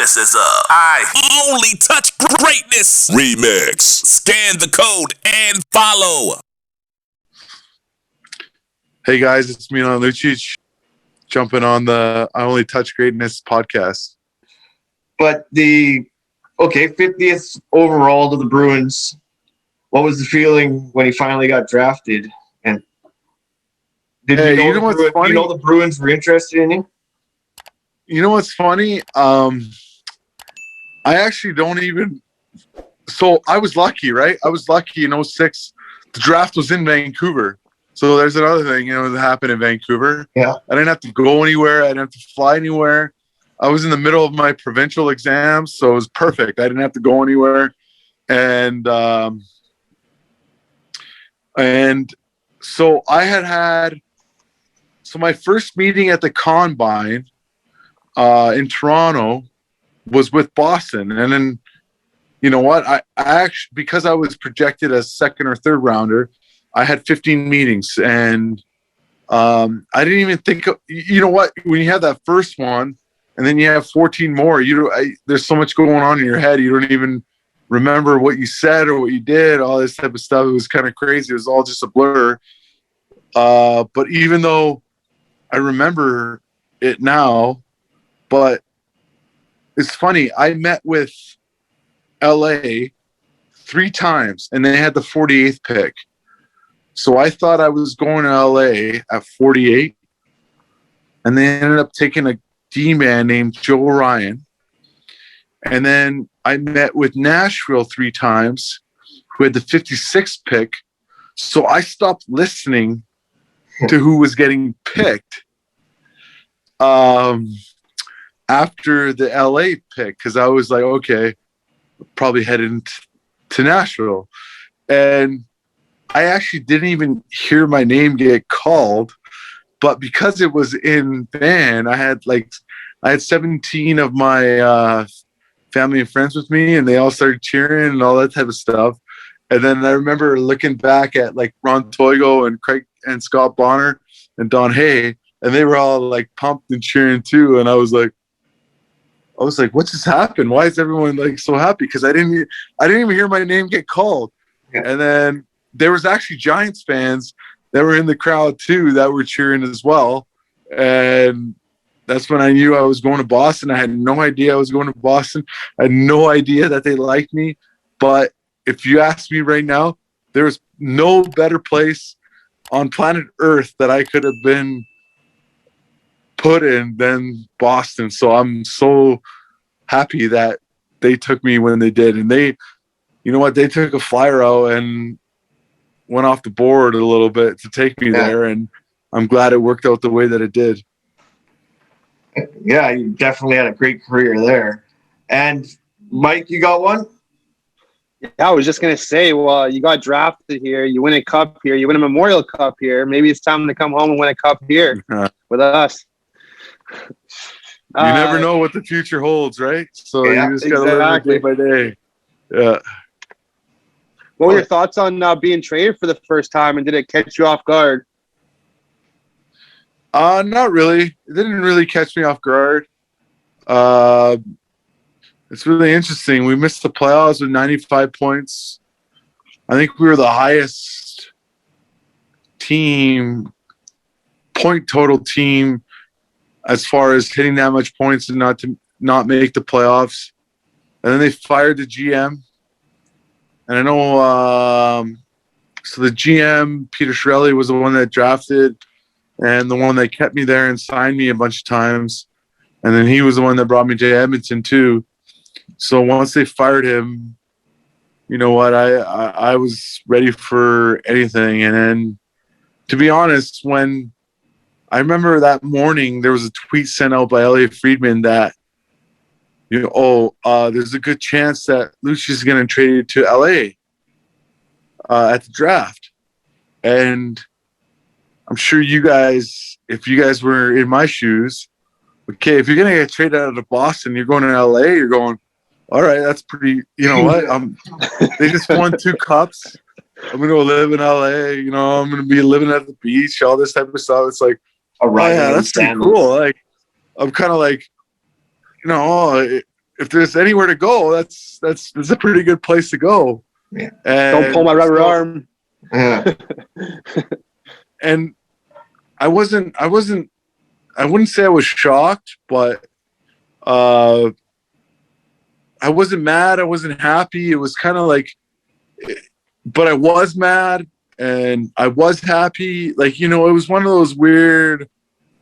This is I Only Touch Greatness Remix. Scan the code and follow. Hey guys, it's Milan Lucic jumping on the I Only Touch Greatness podcast. But 50th overall to the Bruins. What was the feeling when he finally got drafted? And did you know the Bruins were interested in him? You know what's funny? I actually don't even. So I was lucky, right? I was lucky in 06. The draft was in Vancouver. So there's another thing, that happened in Vancouver. Yeah. I didn't have to go anywhere. I didn't have to fly anywhere. I was in the middle of my provincial exams, so it was perfect. I didn't have to go anywhere. And so I had my first meeting at the Combine in Toronto was with Boston. And then, you know what? I actually, because I was projected as second or third rounder, I had 15 meetings. And I didn't even think of, you know what? When you have that first one and then you have 14 more, there's so much going on in your head. You don't even remember what you said or what you did, all this type of stuff. It was kind of crazy. It was all just a blur. But even though I remember it now, but it's funny. I met with LA 3 times and they had the 48th pick. So I thought I was going to LA at 48. And they ended up taking a D-man named Joe Ryan. And then I met with Nashville 3 times, who had the 56th pick. So I stopped listening to who was getting picked after the LA pick, because I was like, okay, probably headed to Nashville. And I actually didn't even hear my name get called, but because it was in Van, I had 17 of my family and friends with me, and they all started cheering and all that type of stuff. And then I remember looking back at Ron Toigo and Craig and Scott Bonner and Don Hay, and they were all pumped and cheering too. And I was like, what just happened? Why is everyone so happy? Because I didn't even hear my name get called. Yeah. And then there was actually Giants fans that were in the crowd too that were cheering as well. And that's when I knew I was going to Boston. I had no idea I was going to Boston. I had no idea that they liked me. But if you ask me right now, there's no better place on planet Earth that I could have been put in than Boston. So I'm so happy that they took me when they did. And they, you know what, they took a flyer out and went off the board a little bit to take me there. And I'm glad it worked out the way that it did. Yeah, you definitely had a great career there. And Mike, you got one? Yeah, I was just going to say, well, you got drafted here. You win a cup here. You win a Memorial Cup here. Maybe it's time to come home and win a cup here with us. You never know what the future holds, right? So you just got to live day by day. Yeah. What were your thoughts on being traded for the first time, and did it catch you off guard? Not really. It didn't really catch me off guard. It's really interesting. We missed the playoffs with 95 points. I think we were the highest point total team as far as hitting that much points and not make the playoffs. And then they fired the GM. And I know so the GM, Peter Chiarelli, was the one that drafted and the one that kept me there and signed me a bunch of times. And then he was the one that brought me to Edmonton too. So once they fired him, you know what, I was ready for anything. And then, to be honest, when I remember that morning, there was a tweet sent out by Elliot Friedman that, there's a good chance that Lucic is going to trade you to LA at the draft. And I'm sure you guys, if you guys were in my shoes, okay, if you're going to get traded out of Boston, you're going to LA, you're going, all right, that's pretty, you know what? They just won 2 cups. I'm going to live in LA, I'm going to be living at the beach, all this type of stuff. It's like, that's pretty cool. I'm kind of if there's anywhere to go, that's a pretty good place to go. Yeah. And don't pull my rubber arm. Yeah. And I wouldn't say I was shocked, but I wasn't mad. I wasn't happy. It was kind of like, but I was mad and I was happy. Like, it was one of those weird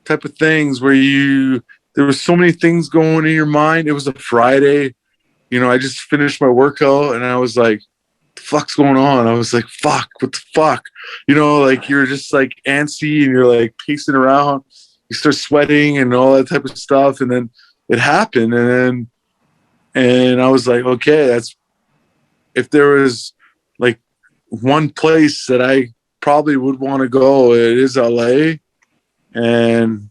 type of things where there was so many things going in your mind. It was a Friday, I just finished my workout and I was like, the fuck's going on? I was like, fuck, what the fuck? Like you're just like antsy and you're like pacing around. You start sweating and all that type of stuff. And then it happened. And I was like, okay, if there was like one place that I probably would want to go, it is LA. And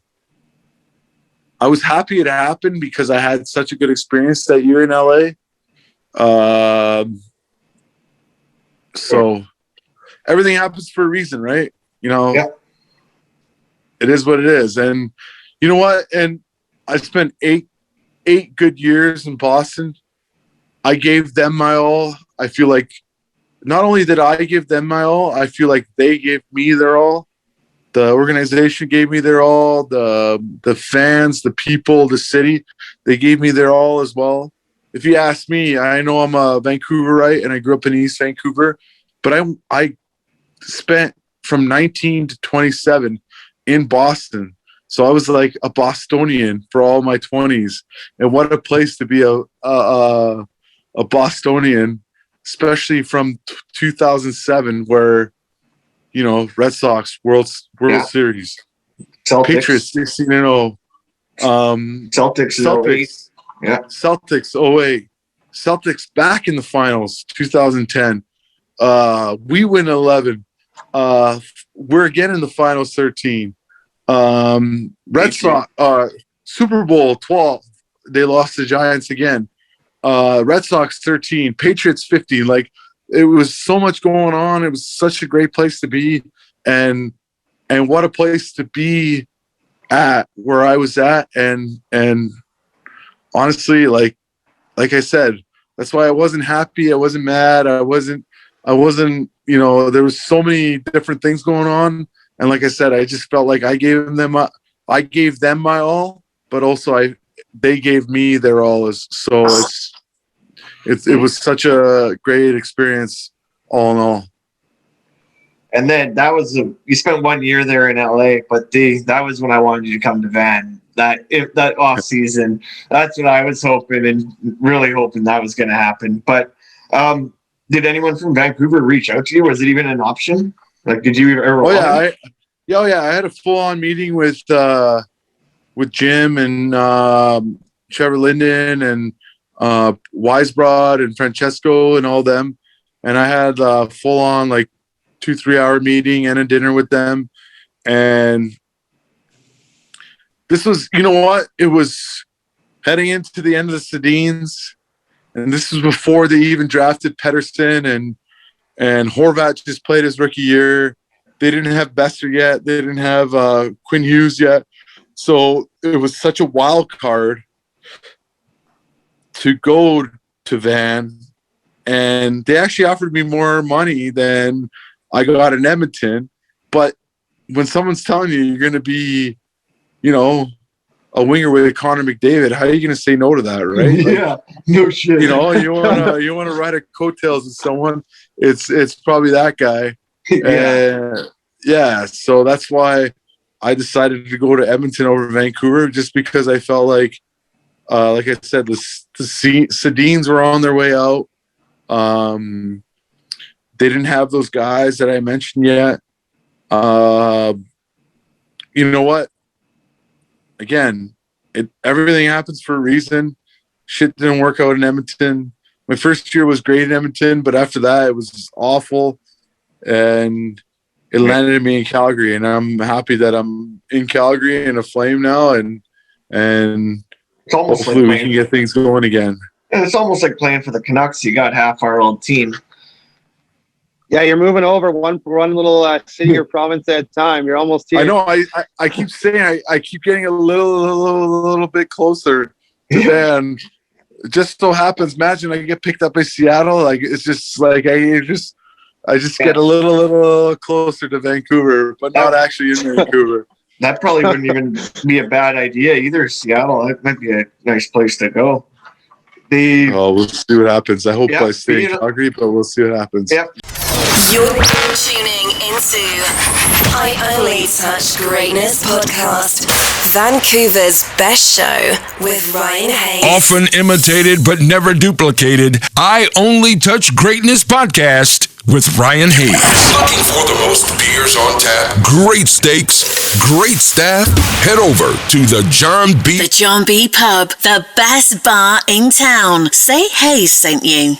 I was happy it happened because I had such a good experience that year in LA. So everything happens for a reason, right? Yeah. It is what it is. And you know what? And I spent eight good years in Boston. I gave them my all. I feel like not only did I give them my all, I feel like they gave me their all. The organization gave me their all. The fans, the people, the city, they gave me their all as well. If you ask me, I know I'm a Vancouverite and I grew up in East Vancouver, but I spent from 19 to 27 in Boston. So I was like a Bostonian for all my 20s. And what a place to be a Bostonian, especially from 2007 where, Red Sox World Series. Celtics. Patriots 16-0. Celtics. Yeah. Celtics 08. Celtics back in the finals 2010. We win 11. We're again in the finals 13. Red Sox Super Bowl 12. They lost the Giants again. Red Sox 13. Patriots 15. Like it was so much going on. It was such a great place to be, and what a place to be at where I was at. And honestly, like I said, that's why I wasn't happy. I wasn't mad. I wasn't, there was so many different things going on. And like I said, I just felt like I gave them my all, but also they gave me their all. So it was such a great experience all in all. And then you spent 1 year there in LA, but that was when I wanted you to come to Van. That off season, that's what I was hoping and really hoping that was going to happen. But did anyone from Vancouver reach out to you? Was it even an option? Like, did you ever? I had a full-on meeting with Jim and Trevor Linden and Weisbrod and Francesco and all them, and I had a full-on like 2-3 hour meeting and a dinner with them. And this was, it was heading into the end of the Sedins, and this was before they even drafted Pedersen, and Horvat just played his rookie year. They didn't have Besser yet. They didn't have Quinn Hughes yet. So it was such a wild card to go to Van, and they actually offered me more money than I got in Edmonton. But when someone's telling you you're going to be, a winger with Connor McDavid, how are you going to say no to that, right? Yeah, no shit. You want to ride a coattails with someone. It's probably that guy. Yeah. So that's why I decided to go to Edmonton over Vancouver, just because I felt like I said, the Sedins were on their way out. They didn't have those guys that I mentioned yet. You know what? Again, everything happens for a reason. Shit didn't work out in Edmonton. My first year was great in Edmonton, but after that, it was just awful. And it landed me in Calgary, and I'm happy that I'm in Calgary and a Flame now, and it's almost hopefully we can get things going again. And it's almost like playing for the Canucks. You got half our old team. Yeah, you're moving over one little city or province at a time. You're almost here. I know. I keep saying I keep getting a little bit closer to Van. it just so happens, imagine I get picked up by Seattle. Like, it's just like, I just get a little closer to Vancouver, but not actually in Vancouver. That probably wouldn't even be a bad idea either. Seattle, that might be a nice place to go. We'll see what happens. I hope I stay in Calgary, but we'll see what happens. Yep. You're tuning into I Only Touch Greatness podcast, Vancouver's best show with Ryan Hayes. Often imitated but never duplicated, I Only Touch Greatness podcast with Ryan Hayes. Looking for the most beers on tap, great steaks, great staff? Head over to the John B. The John B. Pub, the best bar in town. Say Hayes sent you.